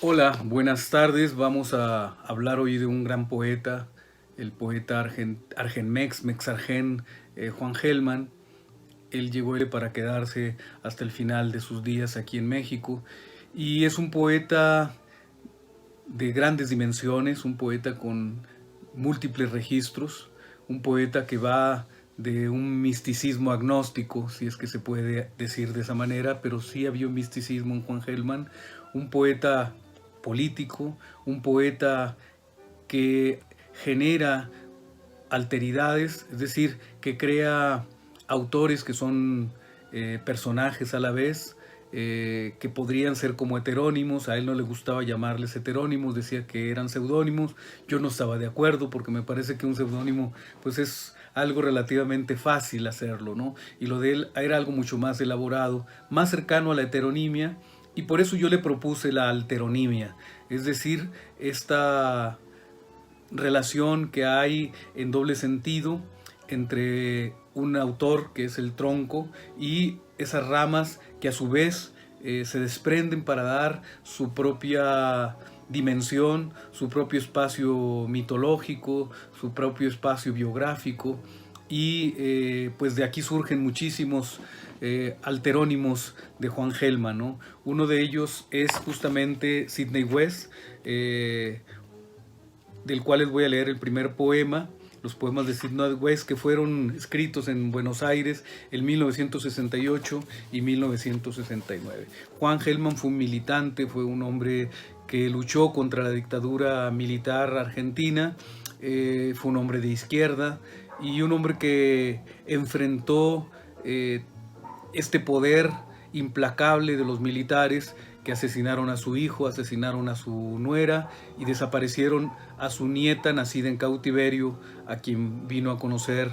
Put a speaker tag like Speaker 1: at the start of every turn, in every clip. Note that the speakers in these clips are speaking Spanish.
Speaker 1: Hola, buenas tardes. Vamos a hablar hoy de un gran poeta, el poeta argenmex, mexargén, Juan Gelman. Él llegó para quedarse hasta el final de sus días aquí en México y es un poeta de grandes dimensiones, un poeta con múltiples registros, un poeta que va de un misticismo agnóstico, si es que se puede decir de esa manera, pero sí había un misticismo en Juan Gelman, un poeta político, un poeta que genera alteridades, es decir, que crea autores que son personajes a la vez, que podrían ser como heterónimos. A él no le gustaba llamarles heterónimos, decía que eran seudónimos. Yo no estaba de acuerdo porque me parece que un seudónimo pues es algo relativamente fácil hacerlo, ¿no? Y lo de él era algo mucho más elaborado, más cercano a la heteronimia, y por eso yo le propuse la alteronimia, es decir, esta relación que hay en doble sentido entre un autor, que es el tronco, y esas ramas que a su vez se desprenden para dar su propia dimensión, su propio espacio mitológico, su propio espacio biográfico, y pues de aquí surgen muchísimos alterónimos de Juan Gelman, ¿no? Uno de ellos es justamente Sidney West, del cual les voy a leer el primer poema, los poemas de Sidney West, que fueron escritos en Buenos Aires en 1968 y 1969. Juan Gelman fue un militante, fue un hombre que luchó contra la dictadura militar argentina, fue un hombre de izquierda y un hombre que enfrentó este poder implacable de los militares que asesinaron a su hijo, asesinaron a su nuera y desaparecieron a su nieta nacida en cautiverio, a quien vino a conocer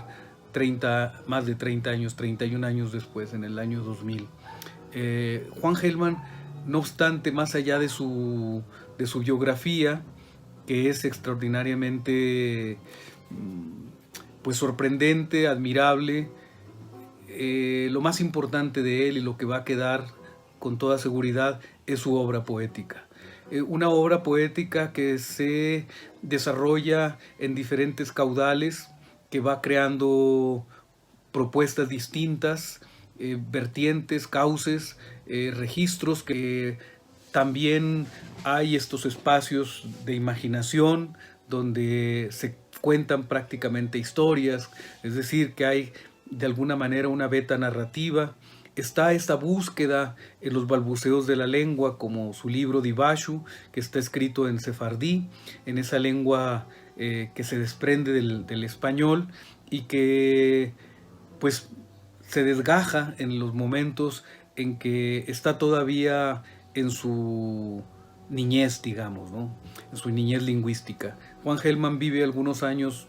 Speaker 1: más de 30 años, 31 años después, en el año 2000. Juan Gelman, no obstante, más allá de su biografía, que es extraordinariamente pues sorprendente, admirable, lo más importante de él y lo que va a quedar con toda seguridad es su obra poética. Una obra poética que se desarrolla en diferentes caudales, que va creando propuestas distintas, vertientes, cauces, registros, que también hay estos espacios de imaginación donde se cuentan prácticamente historias, es decir, que hay de alguna manera una beta narrativa. Está esta búsqueda en los balbuceos de la lengua, como su libro Dibashu, que está escrito en sefardí, en esa lengua que se desprende del español y que pues se desgaja en los momentos en que está todavía en su niñez, digamos, ¿no? En su niñez lingüística. Juan Gelman vive algunos años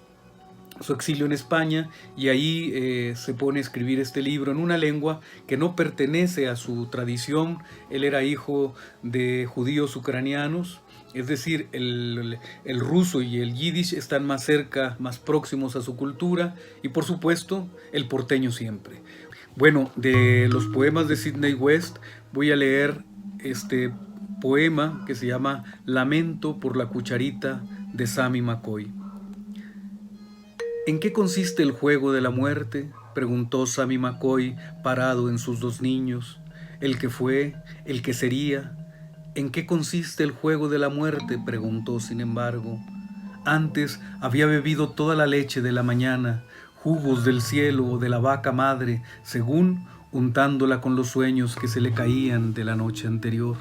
Speaker 1: su exilio en España y ahí se pone a escribir este libro en una lengua que no pertenece a su tradición. Él era hijo de judíos ucranianos, es decir, el ruso y el yiddish están más cerca, más próximos a su cultura, y por supuesto el porteño siempre. Bueno, de los poemas de Sidney West voy a leer este poema que se llama Lamento por la cucharita de Sammy McCoy. ¿En qué consiste el juego de la muerte?, preguntó Sammy McCoy parado en sus dos niños. ¿El que fue? ¿El que sería? ¿En qué consiste el juego de la muerte?, preguntó sin embargo. Antes había bebido toda la leche de la mañana, jugos del cielo o de la vaca madre, según untándola con los sueños que se le caían de la noche anterior.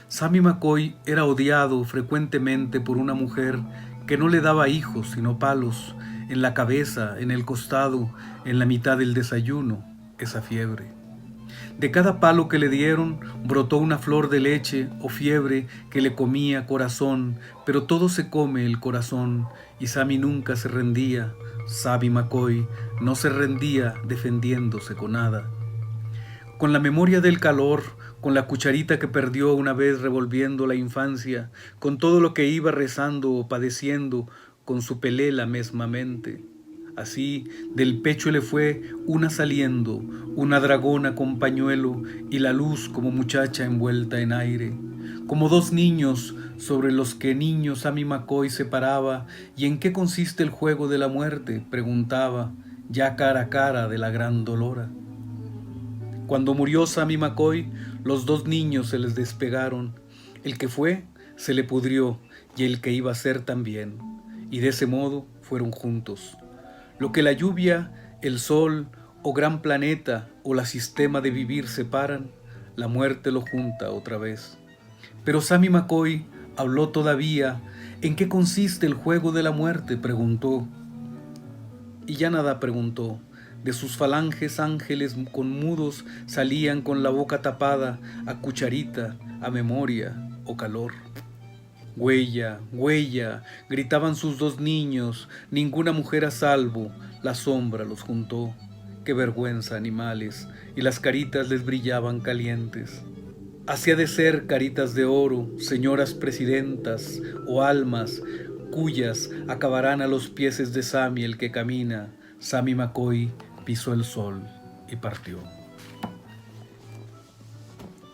Speaker 1: Sammy McCoy era odiado frecuentemente por una mujer que no le daba hijos sino palos, en la cabeza, en el costado, en la mitad del desayuno, esa fiebre. De cada palo que le dieron brotó una flor de leche o fiebre que le comía corazón, pero todo se come el corazón, y Sammy nunca se rendía. Sammy McCoy no se rendía defendiéndose con nada. Con la memoria del calor, con la cucharita que perdió una vez revolviendo la infancia, con todo lo que iba rezando o padeciendo, con su pelela mesmamente. Así del pecho le fue una saliendo, una dragona con pañuelo y la luz como muchacha envuelta en aire, como dos niños sobre los que niño Sammy McCoy se paraba. ¿Y en qué consiste el juego de la muerte?, preguntaba, ya cara a cara de la gran dolora. Cuando murió Sammy McCoy, los dos niños se les despegaron. El que fue se le pudrió y el que iba a ser también, y de ese modo fueron juntos. Lo que la lluvia, el sol o gran planeta o la sistema de vivir separan, la muerte lo junta otra vez. Pero Sammy McCoy habló todavía. ¿En qué consiste el juego de la muerte?, preguntó. Y ya nada preguntó. De sus falanges ángeles con mudos salían con la boca tapada, a cucharita, a memoria o calor. Huella, huella, gritaban sus dos niños, ninguna mujer a salvo, la sombra los juntó. Qué vergüenza, animales, y las caritas les brillaban calientes. Hacía de ser caritas de oro, señoras presidentas o almas cuyas acabarán a los pies de Sammy el que camina. Sammy McCoy pisó el sol y partió.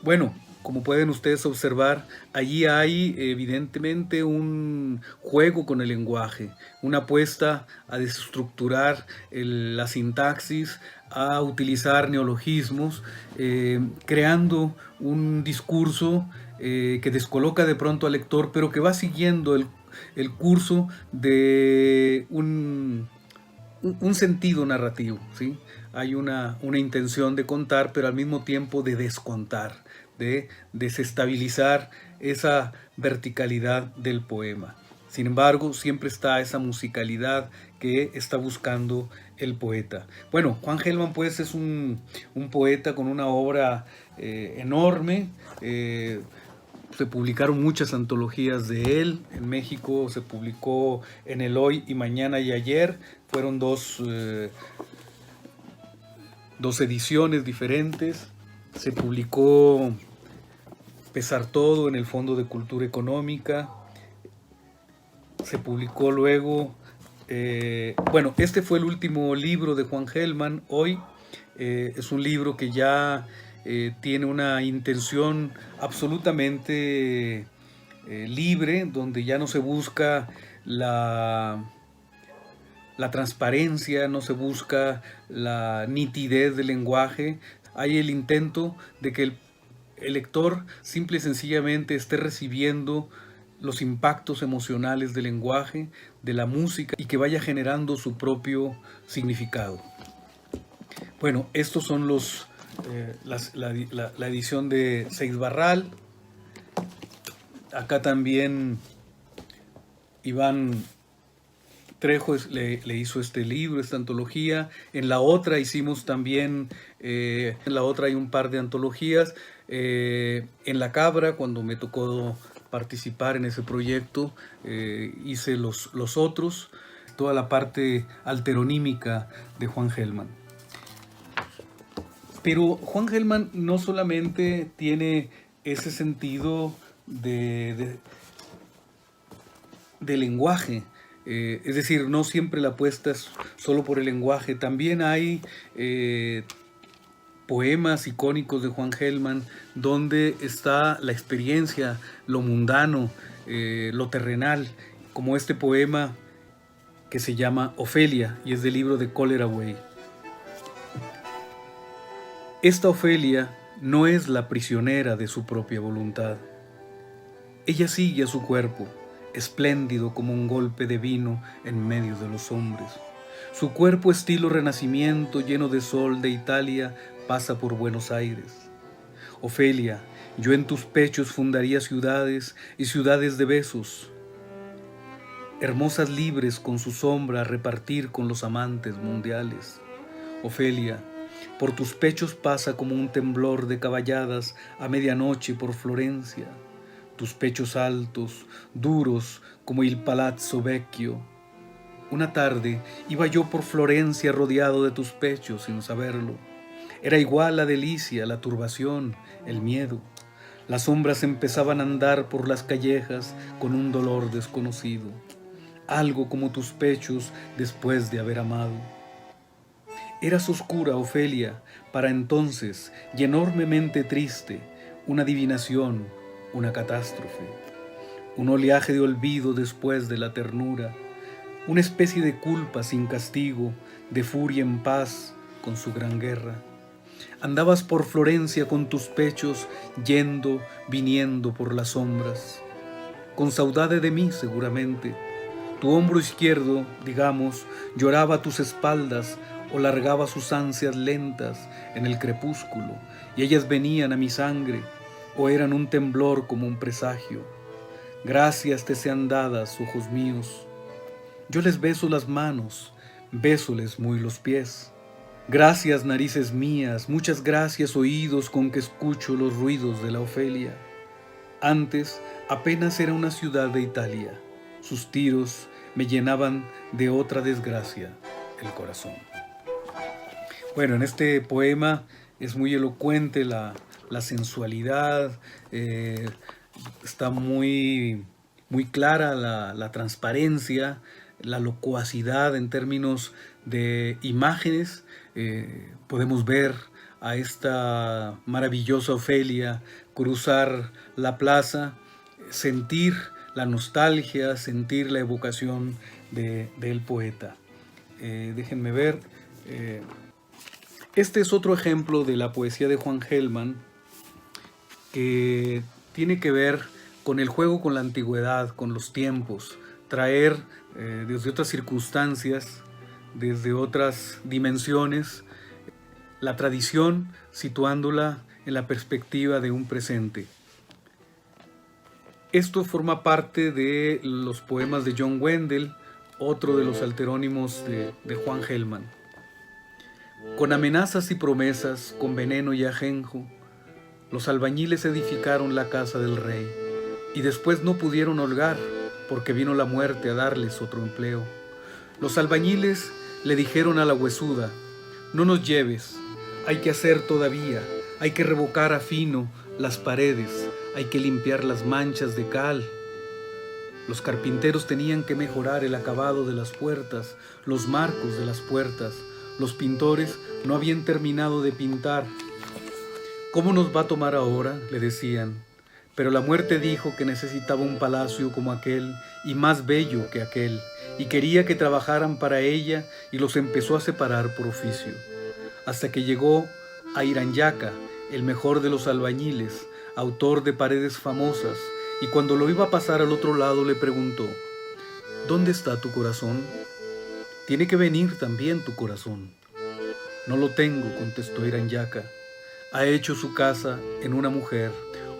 Speaker 1: Bueno, como pueden ustedes observar, allí hay evidentemente un juego con el lenguaje, una apuesta a desestructurar la sintaxis, a utilizar neologismos, creando un discurso que descoloca de pronto al lector, pero que va siguiendo el curso de un sentido narrativo, ¿sí? Hay una intención de contar, pero al mismo tiempo de descontar, de desestabilizar esa verticalidad del poema. Sin embargo, siempre está esa musicalidad que está buscando el poeta. Bueno, Juan Gelman pues es un poeta con una obra enorme. Se publicaron muchas antologías de él. En México se publicó en el Hoy y Mañana y Ayer. Fueron dos ediciones diferentes. Se publicó Pesar Todo en el Fondo de Cultura Económica. Se publicó luego, bueno, este fue el último libro de Juan Gelman, Hoy. Es un libro que ya tiene una intención absolutamente libre, donde ya no se busca la transparencia, no se busca la nitidez del lenguaje. Hay el intento de que el lector simple y sencillamente esté recibiendo los impactos emocionales del lenguaje, de la música, y que vaya generando su propio significado. Bueno, estos son la edición de Seix-Barral. Acá también Iván Trejo le hizo este libro, esta antología. En la otra hicimos también, en la otra hay un par de antologías. En La Cabra, cuando me tocó participar en ese proyecto, hice los otros, toda la parte alteronímica de Juan Gelman. Pero Juan Gelman no solamente tiene ese sentido de lenguaje, es decir, no siempre la apuesta es solo por el lenguaje. También hay poemas icónicos de Juan Gelman donde está la experiencia, lo mundano, lo terrenal, como este poema que se llama Ofelia y es del libro de Coleraway. Esta Ofelia no es la prisionera de su propia voluntad. Ella sigue a su cuerpo, espléndido como un golpe de vino en medio de los hombres. Su cuerpo estilo Renacimiento, lleno de sol de Italia, pasa por Buenos Aires. Ofelia, yo en tus pechos fundaría ciudades y ciudades de besos, hermosas libres con su sombra a repartir con los amantes mundiales. Ofelia, por tus pechos pasa como un temblor de caballadas a medianoche por Florencia. Tus pechos altos, duros como il Palazzo Vecchio. Una tarde iba yo por Florencia rodeado de tus pechos sin saberlo. Era igual la delicia, la turbación, el miedo. Las sombras empezaban a andar por las callejas con un dolor desconocido. algo como tus pechos después de haber amado. Eras oscura, Ofelia, para entonces, y enormemente triste, una adivinación, una catástrofe, un oleaje de olvido después de la ternura, una especie de culpa sin castigo, de furia en paz con su gran guerra. Andabas por Florencia con tus pechos yendo, viniendo por las sombras, con saudade de mí seguramente. Tu hombro izquierdo, digamos, lloraba a tus espaldas o largaba sus ansias lentas en el crepúsculo, y ellas venían a mi sangre o eran un temblor como un presagio. Gracias te sean dadas, ojos míos. Yo les beso las manos, bésoles muy los pies. Gracias, narices mías, muchas gracias, oídos con que escucho los ruidos de la Ofelia. Antes apenas era una ciudad de Italia. Sus tiros me llenaban de otra desgracia el corazón. Bueno, en este poema es muy elocuente la sensualidad, está muy clara la transparencia, la locuacidad en términos de imágenes. Podemos ver a esta maravillosa Ofelia cruzar la plaza, sentir la nostalgia, sentir la evocación del poeta. Déjenme ver. Este es otro ejemplo de la poesía de Juan Gelman, que tiene que ver con el juego con la antigüedad, con los tiempos, traer desde otras circunstancias, desde otras dimensiones, la tradición, situándola en la perspectiva de un presente. Esto forma parte de los poemas de John Wendell, otro de los alterónimos de Juan Gelman. Con amenazas y promesas, con veneno y ajenjo, los albañiles edificaron la casa del rey, y después no pudieron holgar, porque vino la muerte a darles otro empleo. Los albañiles le dijeron a la huesuda: no nos lleves, hay que hacer todavía, hay que revocar a fino las paredes, hay que limpiar las manchas de cal. Los carpinteros tenían que mejorar el acabado de las puertas, los marcos de las puertas. Los pintores no habían terminado de pintar. ¿Cómo nos va a tomar ahora?, le decían. Pero la muerte dijo que necesitaba un palacio como aquel y más bello que aquel, y quería que trabajaran para ella, y los empezó a separar por oficio, hasta que llegó a Iranyaca, el mejor de los albañiles, autor de paredes famosas, y cuando lo iba a pasar al otro lado le preguntó: ¿dónde está tu corazón? Tiene que venir también tu corazón. No lo tengo, contestó Iranyaca. Ha hecho su casa en una mujer.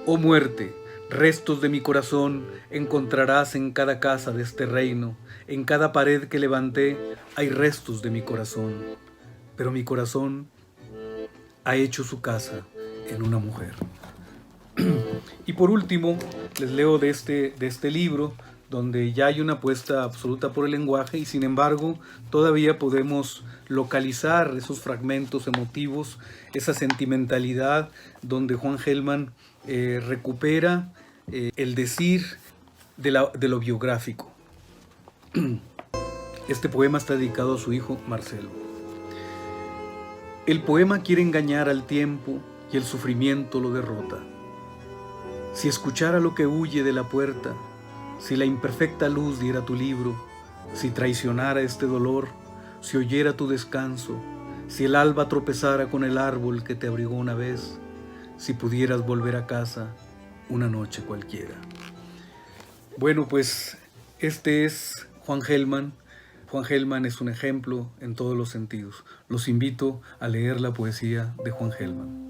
Speaker 1: Oh muerte, restos de mi corazón encontrarás en cada casa de este reino. En cada pared que levanté hay restos de mi corazón. Pero mi corazón ha hecho su casa en una mujer. Y por último, les leo de este libro, donde ya hay una apuesta absoluta por el lenguaje, y sin embargo todavía podemos localizar esos fragmentos emotivos, esa sentimentalidad, donde Juan Gelman recupera el decir de lo biográfico. Este poema está dedicado a su hijo Marcelo. El poema quiere engañar al tiempo y el sufrimiento lo derrota. Si escuchara lo que huye de la puerta, si la imperfecta luz diera tu libro, si traicionara este dolor, si oyera tu descanso, si el alba tropezara con el árbol que te abrigó una vez, si pudieras volver a casa una noche cualquiera. Bueno, pues este es Juan Gelman. Juan Gelman es un ejemplo en todos los sentidos. Los invito a leer la poesía de Juan Gelman.